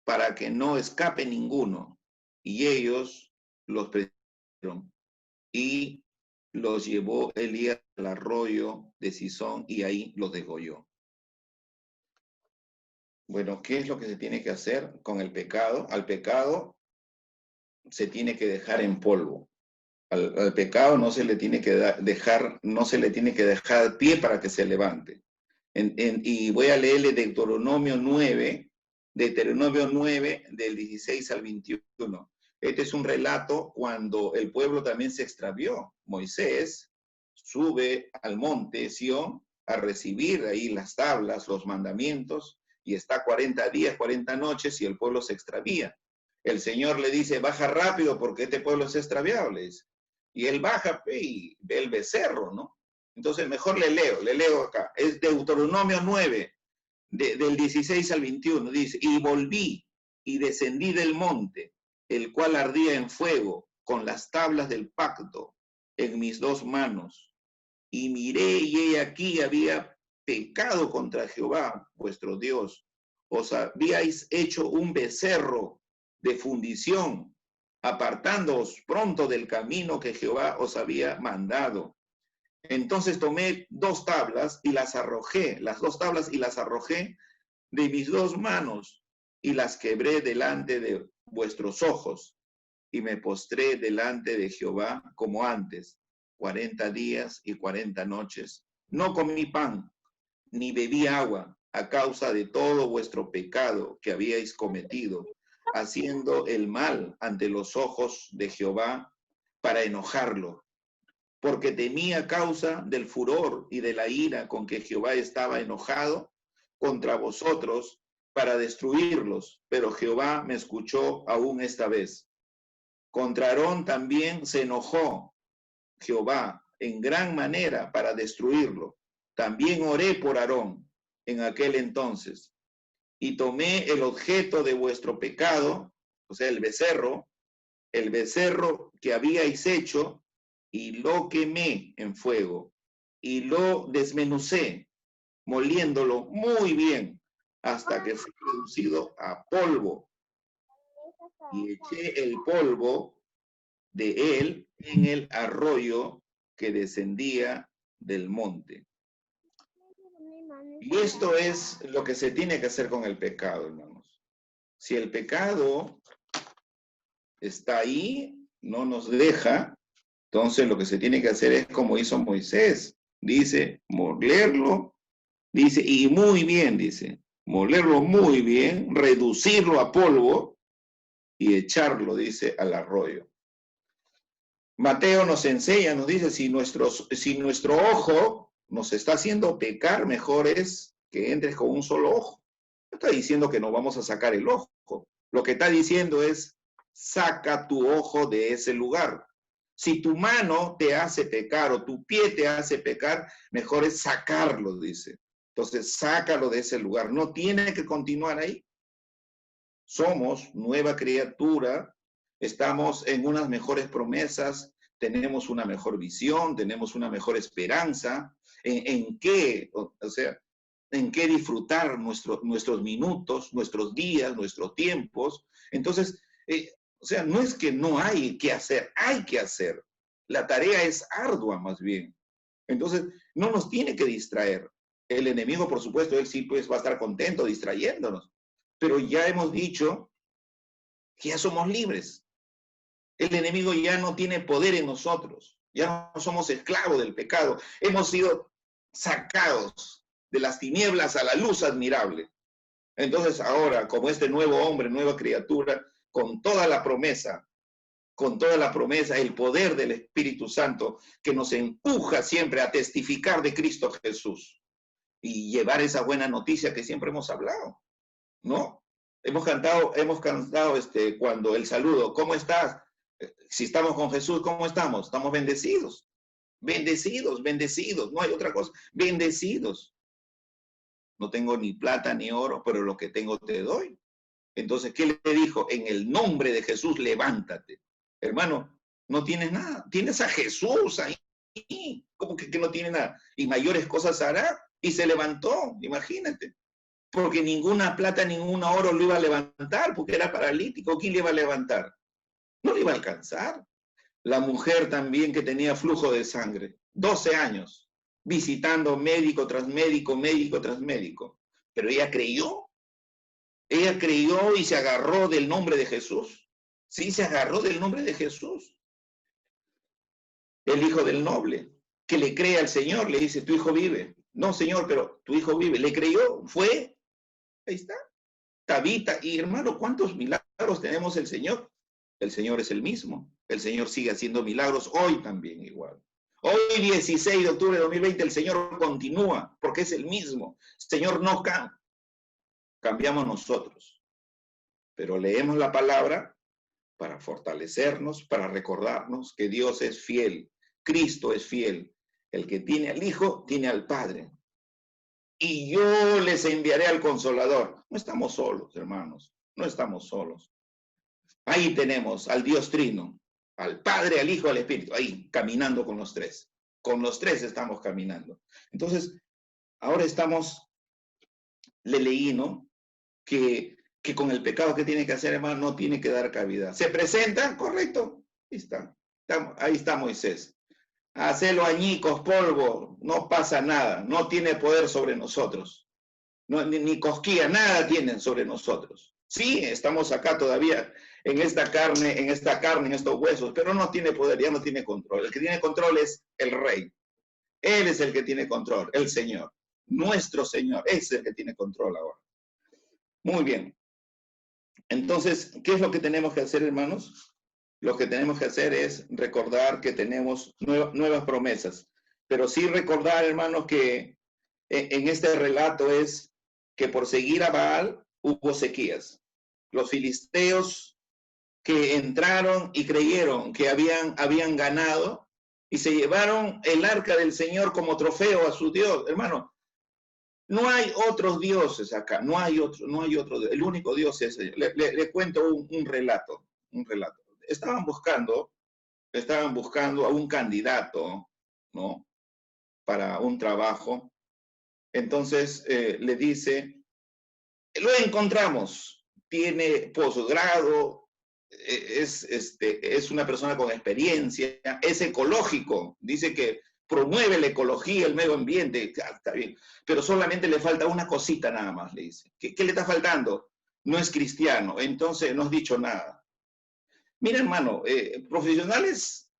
para que no escape ninguno. Y ellos los prendieron y los llevó Elías al arroyo de Sison y ahí los degolló. Bueno, ¿qué es lo que se tiene que hacer con el pecado? Al pecado se tiene que dejar en polvo. Al pecado no se le tiene que dejar, no se le tiene que dejar pie para que se levante. Y voy a leerle Deuteronomio 9, del 16 al 21. Este es un relato cuando el pueblo también se extravió. Moisés sube al monte Sión a recibir ahí las tablas, los mandamientos, y está 40 días, 40 noches, y el pueblo se extravía. El Señor le dice, baja rápido porque este pueblo es extraviado, le dice. Y él baja y ve el becerro, ¿no? Entonces mejor le leo acá. Es Deuteronomio 9, del 16 al 21. Dice, y volví y descendí del monte, el cual ardía en fuego, con las tablas del pacto en mis dos manos. Y miré y he aquí había pecado contra Jehová, vuestro Dios. Os habíais hecho un becerro de fundición, apartándoos pronto del camino que Jehová os había mandado. Entonces tomé dos tablas y las arrojé, las dos tablas y las arrojé de mis dos manos y las quebré delante de vuestros ojos y me postré delante de Jehová como antes, 40 días y 40 noches. No comí pan, ni bebí agua a causa de todo vuestro pecado que habíais cometido, haciendo el mal ante los ojos de Jehová para enojarlo, porque temía causa del furor y de la ira con que Jehová estaba enojado contra vosotros para destruirlos, pero Jehová me escuchó aún esta vez. Contra Aarón también se enojó Jehová en gran manera para destruirlo. También oré por Aarón en aquel entonces y tomé el objeto de vuestro pecado, o sea, el becerro que habíais hecho, y lo quemé en fuego y lo desmenucé, moliéndolo muy bien hasta que fue reducido a polvo, y eché el polvo de él en el arroyo que descendía del monte. Y esto es lo que se tiene que hacer con el pecado, hermanos. Si el pecado está ahí, no nos deja, entonces lo que se tiene que hacer es como hizo Moisés. Dice, molerlo, dice, y muy bien, dice, molerlo muy bien, reducirlo a polvo y echarlo, dice, al arroyo. Mateo nos enseña, nos dice, si nuestro ojo nos está haciendo pecar, mejor es que entres con un solo ojo. No está diciendo que no vamos a sacar el ojo. Lo que está diciendo es, saca tu ojo de ese lugar. Si tu mano te hace pecar o tu pie te hace pecar, mejor es sacarlo, dice. Entonces, sácalo de ese lugar. No tiene que continuar ahí. Somos nueva criatura, estamos en unas mejores promesas, tenemos una mejor visión, tenemos una mejor esperanza. ¿En qué? O sea, en qué disfrutar nuestros minutos, nuestros días, nuestros tiempos. Entonces, o sea, no es que no hay que hacer, hay que hacer. La tarea es ardua más bien. Entonces, no nos tiene que distraer. El enemigo, por supuesto, él sí pues va a estar contento distrayéndonos. Pero ya hemos dicho que ya somos libres. El enemigo ya no tiene poder en nosotros. Ya no somos esclavos del pecado. Hemos sido sacados de las tinieblas a la luz admirable. Entonces ahora, como este nuevo hombre, nueva criatura, con toda la promesa, el poder del Espíritu Santo que nos empuja siempre a testificar de Cristo Jesús y llevar esa buena noticia que siempre hemos hablado, ¿no? Hemos cantado cuando el saludo, ¿cómo estás? Si estamos con Jesús, ¿cómo estamos? Estamos bendecidos, bendecidos, bendecidos, no hay otra cosa, bendecidos. No tengo ni plata ni oro, pero lo que tengo te doy. Entonces, ¿qué le dijo? En el nombre de Jesús, levántate. Hermano, no tienes nada. Tienes a Jesús ahí. ¿Cómo que no tiene nada? Y mayores cosas hará. Y se levantó, imagínate. Porque ninguna plata, ningún oro lo iba a levantar, porque era paralítico. ¿Quién le iba a levantar? No le iba a alcanzar. La mujer también que tenía flujo de sangre, 12 años, visitando médico tras médico, médico tras médico. Pero ella creyó y se agarró del nombre de Jesús. Sí, se agarró del nombre de Jesús. El hijo del noble, que le cree al Señor, le dice, tu hijo vive. No, Señor, pero tu hijo vive. Le creyó, fue, ahí está. Tabita, y hermano, ¿cuántos milagros tenemos el Señor? El Señor es el mismo. El Señor sigue haciendo milagros hoy también igual. Hoy, 16 de octubre de 2020, el Señor continúa, porque es el mismo. Señor no cambia. Cambiamos nosotros. Pero leemos la palabra para fortalecernos, para recordarnos que Dios es fiel, Cristo es fiel. El que tiene al Hijo, tiene al Padre. Y yo les enviaré al Consolador. No estamos solos, hermanos, no estamos solos. Ahí tenemos al Dios Trino, al Padre, al Hijo, al Espíritu, ahí caminando con los tres. Con los tres estamos caminando. Entonces, ahora le leí, ¿no? Que con el pecado que tiene que hacer, hermano, no tiene que dar cabida. ¿Se presenta? Correcto. Ahí está Moisés. Hacelo añicos, polvo, no pasa nada, no tiene poder sobre nosotros. No, ni cosquilla, nada tienen sobre nosotros. Sí, estamos acá todavía en esta carne, en estos huesos, pero no tiene poder, ya no tiene control. El que tiene control es el Rey. Él es el que tiene control, el Señor. Nuestro Señor, es el que tiene control ahora. Muy bien. Entonces, ¿qué es lo que tenemos que hacer, hermanos? Lo que tenemos que hacer es recordar que tenemos nuevas promesas. Pero sí recordar, hermanos, que en este relato es que por seguir a Baal hubo sequías. Los filisteos que entraron y creyeron que habían ganado y se llevaron el arca del Señor como trofeo a su Dios. Hermano, no hay otros dioses acá, no hay otro, el único Dios es el Señor. Le cuento un relato. Estaban buscando a un candidato, ¿no? Para un trabajo. Entonces le dice, lo encontramos, tiene posgrado, es una persona con experiencia, es ecológico, dice que promueve la ecología, el medio ambiente, está bien, pero solamente le falta una cosita nada más, le dice. ¿Qué le está faltando? No es cristiano, entonces no has dicho nada. Mira, hermano, profesionales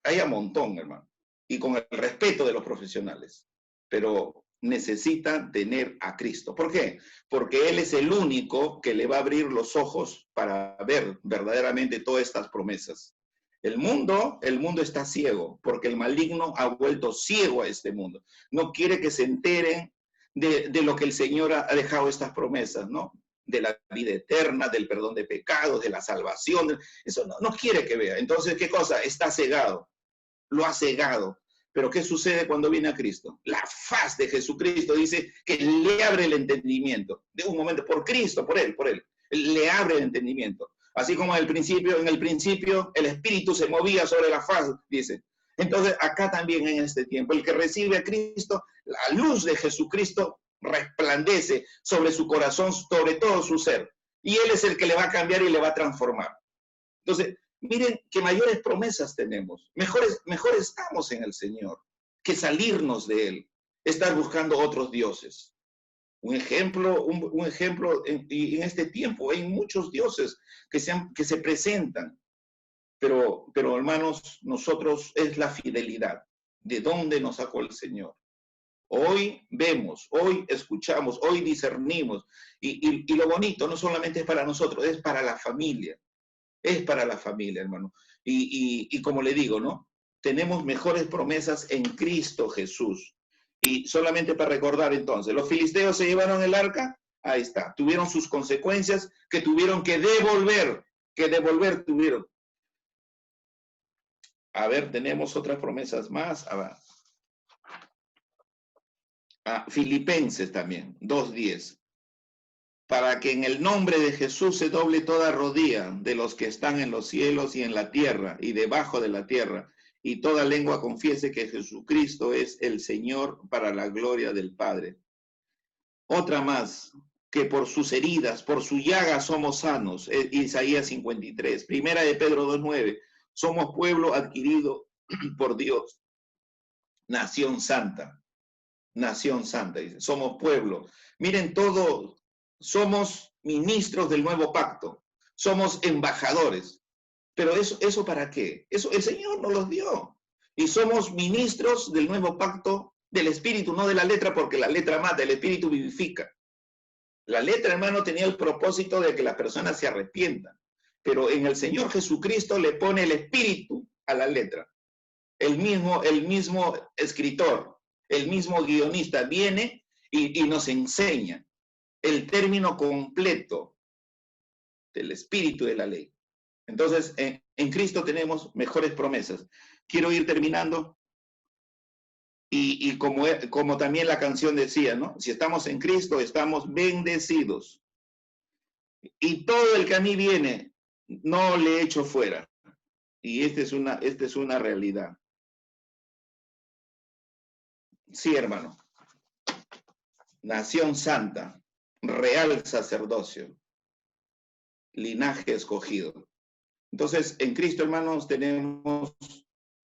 hay a montón, hermano, y con el respeto de los profesionales, pero necesitan tener a Cristo. ¿Por qué? Porque Él es el único que le va a abrir los ojos para ver verdaderamente todas estas promesas. El mundo está ciego, porque el maligno ha vuelto ciego a este mundo. No quiere que se enteren de lo que el Señor ha dejado estas promesas, ¿no? De la vida eterna, del perdón de pecados, de la salvación. Eso no quiere que vea. Entonces, ¿qué cosa? Está cegado. Lo ha cegado. Pero ¿qué sucede cuando viene a Cristo? La faz de Jesucristo dice que le abre el entendimiento. De un momento, por Cristo, por Él, le abre el entendimiento. Así como en el principio el Espíritu se movía sobre la faz, dice. Entonces, acá también en este tiempo, el que recibe a Cristo, la luz de Jesucristo resplandece sobre su corazón, sobre todo su ser. Y Él es el que le va a cambiar y le va a transformar. Entonces, miren qué mayores promesas tenemos. Mejor estamos en el Señor que salirnos de Él, estar buscando otros dioses. Un ejemplo en este tiempo hay muchos dioses que se presentan, pero hermanos, nosotros es la fidelidad. ¿De dónde nos sacó el Señor? Hoy vemos, hoy escuchamos, hoy discernimos. Y lo bonito no solamente es para nosotros, es para la familia. Es para la familia, hermano. Y como le digo, ¿no? Tenemos mejores promesas en Cristo Jesús. Y solamente para recordar entonces, los filisteos se llevaron el arca, ahí está. Tuvieron sus consecuencias que tuvieron que devolver tuvieron. A ver, tenemos otras promesas más. A ver. Filipenses también, 2:10. Para que en el nombre de Jesús se doble toda rodilla de los que están en los cielos y en la tierra y debajo de la tierra, y toda lengua confiese que Jesucristo es el Señor para la gloria del Padre. Otra más, que por sus heridas, por su llaga somos sanos. Isaías 53. Primera de Pedro 2:9. Somos pueblo adquirido por Dios, nación santa. Nación santa, dice. Somos pueblo. Miren todo, somos ministros del nuevo pacto, somos embajadores. Pero eso ¿para qué? Eso el Señor nos los dio. Y somos ministros del nuevo pacto del Espíritu, no de la letra, porque la letra mata, el Espíritu vivifica. La letra, hermano, tenía el propósito de que las personas se arrepientan. Pero en el Señor Jesucristo le pone el Espíritu a la letra. El mismo escritor, el mismo guionista viene y nos enseña el término completo del espíritu de la ley. Entonces, en Cristo tenemos mejores promesas. Quiero ir terminando. Y como también la canción decía, ¿no? Si estamos en Cristo, estamos bendecidos. Y todo el que a mí viene, no le echo fuera. Y esta es una realidad. Sí, hermano. Nación santa, real sacerdocio, linaje escogido. Entonces, en Cristo, hermanos, tenemos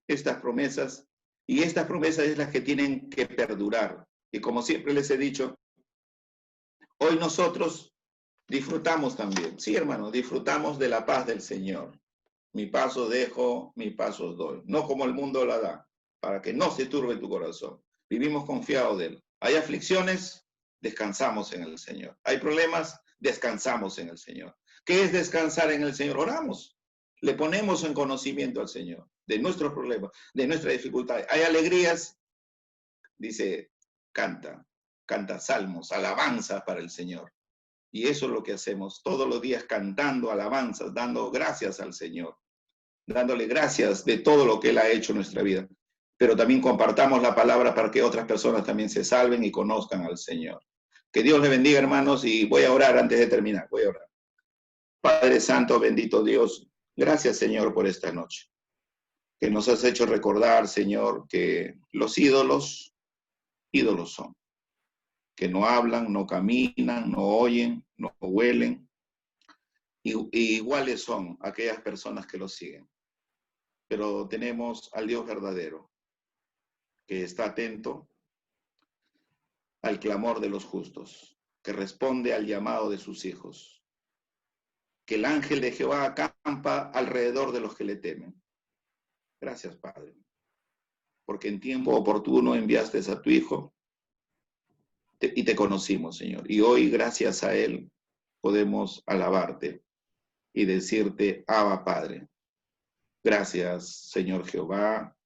estas promesas, y estas promesas es las que tienen que perdurar. Y como siempre les he dicho, hoy nosotros disfrutamos también. Sí, hermano, disfrutamos de la paz del Señor. Mi paz os dejo, mi paz os doy. No como el mundo la da, para que no se turbe tu corazón. Vivimos confiados de Él. Hay aflicciones, descansamos en el Señor. Hay problemas, descansamos en el Señor. ¿Qué es descansar en el Señor? Oramos. Le ponemos en conocimiento al Señor de nuestros problemas, de nuestras dificultades. Hay alegrías, dice, canta salmos, alabanzas para el Señor. Y eso es lo que hacemos todos los días, cantando alabanzas, dando gracias al Señor, dándole gracias de todo lo que Él ha hecho en nuestra vida. Pero también compartamos la palabra para que otras personas también se salven y conozcan al Señor. Que Dios les bendiga, hermanos, y voy a orar antes de terminar. Voy a orar. Padre Santo, bendito Dios, gracias, Señor, por esta noche. Que nos has hecho recordar, Señor, que los ídolos son. Que no hablan, no caminan, no oyen, no huelen. Y iguales son aquellas personas que los siguen. Pero tenemos al Dios verdadero, que está atento al clamor de los justos, que responde al llamado de sus hijos, que el ángel de Jehová acampa alrededor de los que le temen. Gracias, Padre, porque en tiempo oportuno enviaste a tu Hijo y te conocimos, Señor. Y hoy, gracias a Él, podemos alabarte y decirte, Abba, Padre. Gracias, Señor Jehová,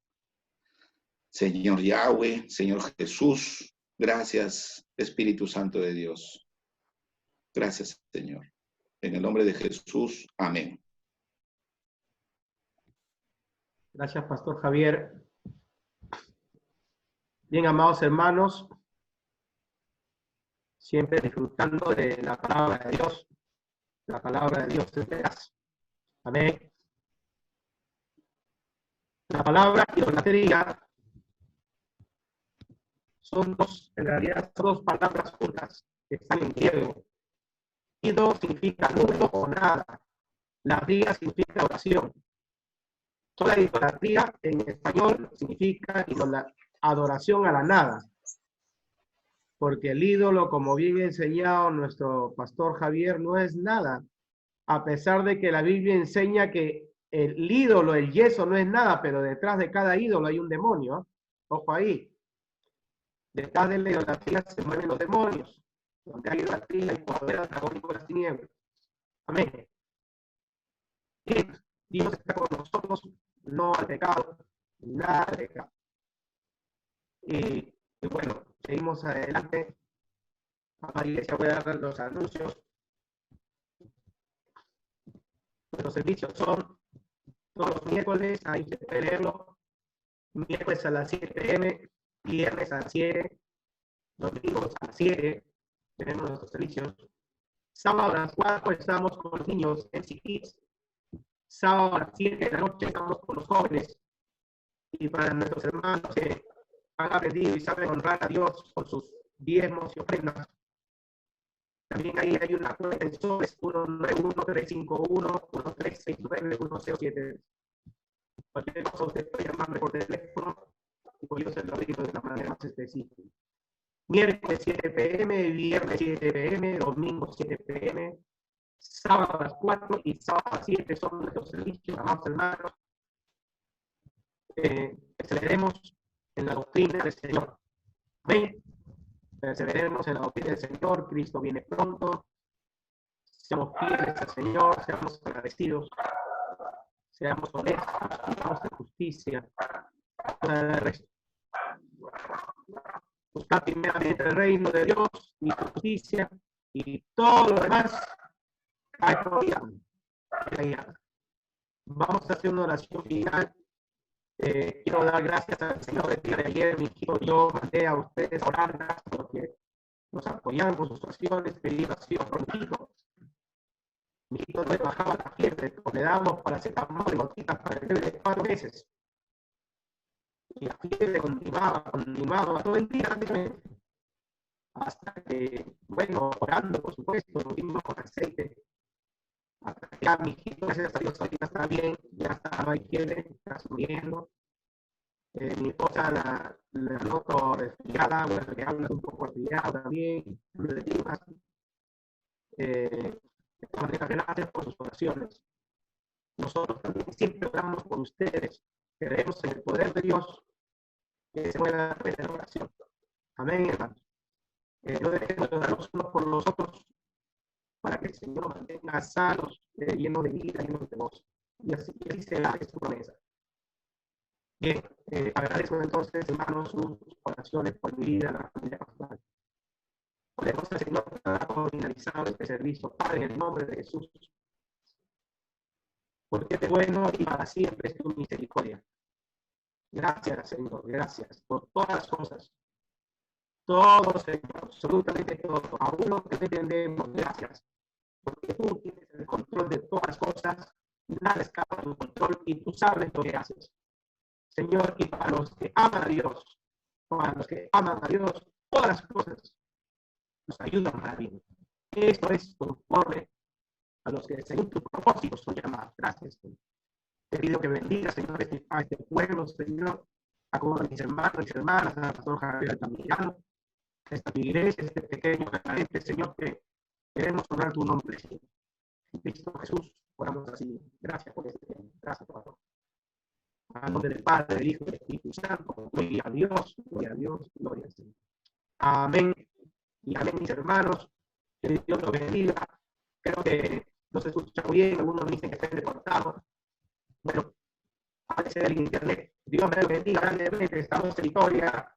Señor Yahweh, Señor Jesús. Gracias, Espíritu Santo de Dios. Gracias, Señor. En el nombre de Jesús, amén. Gracias, Pastor Javier. Bien, amados hermanos, siempre disfrutando de la palabra de Dios. La palabra de Dios es veraz. Amén. La palabra idolatría en realidad son dos palabras juntas que están en griego. Ido significa nulo o nada. La ría significa oración. Toda idolatría en español significa adoración a la nada. Porque el ídolo, como bien ha enseñado nuestro pastor Javier, no es nada. A pesar de que la Biblia enseña que el ídolo, el yeso, no es nada, pero detrás de cada ídolo hay un demonio. Ojo ahí. Detrás de la idolatría se mueven los demonios. Donde hay idolatría y poder antagónico de las tinieblas. Amén. Bien, Dios está con nosotros, no al pecado, nada al pecado. Y bueno, seguimos adelante. La iglesia voy a dar los anuncios. Los servicios son todos los miércoles, ahí se puede leerlo. Miércoles a las 7 p.m., viernes a las 7, domingos a las 7, tenemos nuestros servicios. Sábado a las 4 estamos con los niños en Kids. Sábado a las 7 de la noche estamos con los jóvenes. Y para nuestros hermanos que han aprendido y saben honrar a Dios con sus diezmos y ofrendas, también ahí hay una cuenta en SOES 191-351-1369-107. Cualquier cosa usted puede llamarme por teléfono y pues yo se lo digo de la manera más específica. Miércoles 7 p.m., viernes 7 p.m., domingo 7 p.m., sábado a las 4 y sábado a las 7 son nuestros servicios, amados hermanos. Perseveremos en la doctrina del Señor. Amén. Perseveremos en la doctrina del Señor. Cristo viene pronto. Seamos fieles al Señor, seamos agradecidos, seamos honestos, vivamos en justicia. Buscar primeramente el reino de Dios y su justicia, y todo lo demás cae por ella. Vamos a hacer una oración final. Quiero dar gracias al Señor del día de ayer. Mi hijo, yo mandé a ustedes orar, gracias porque nos apoyaron con sus oraciones, pedí oración por mi hijo. Mi hijo no le bajaba la fiebre, le dábamos paracetamol y gotitas para el fiebre de 4 meses. Y la fiebre continuaba todo el día, hasta que, bueno, orando, por supuesto, lo vimos con aceite. Hasta que ya mi hijito, gracias a Dios, ahorita está bien, ya estaba en fiebre, está subiendo. Mi esposa la noto resfriada, bueno, que habla un poco resfriado también, le digo así. Gracias por sus oraciones. Nosotros también siempre oramos por ustedes. Creemos en el poder de Dios que se mueve a través de la oración. Amén, hermanos. No dejemos de orarnos unos por los otros para que el Señor nos mantenga sanos, llenos de vida, llenos de voz. Y así será, es su promesa. Bien, agradezco entonces, hermanos, sus oraciones por mi vida, la familia pastoral. Podemos al Señor por finalizado este servicio, Padre, en el nombre de Jesús. Porque es bueno y para siempre es tu misericordia. Gracias, Señor, gracias por todas las cosas. Todo, Señor, absolutamente todo. Aún lo que entendemos, gracias. Porque tú tienes el control de todas las cosas, nada escapa de tu control y tú sabes lo que haces. Señor, y para los que aman a Dios, todas las cosas nos ayudan para bien. Esto es conforme a los que según tu propósito son llamados. Gracias, Señor. Te pido que bendiga, Señor, a este pueblo, Señor, a todos mis hermanos y hermanas, a pastor Javier Altamirano, a esta iglesia, este pequeño remanente, Señor, que queremos honrar tu nombre, Señor. En Cristo Jesús, oramos así. Gracias por este tiempo. Gracias, Padre. A nombre del Padre, del Hijo y del Espíritu Santo. Gloria a Dios, gloria a Dios, gloria al Señor. Amén. Y amén, mis hermanos. Que Dios los bendiga. Creo que no se escucha muy bien. Algunos dicen que estén recortados. Bueno, a veces del internet. Dios me bendiga grandemente. Estamos en Victoria.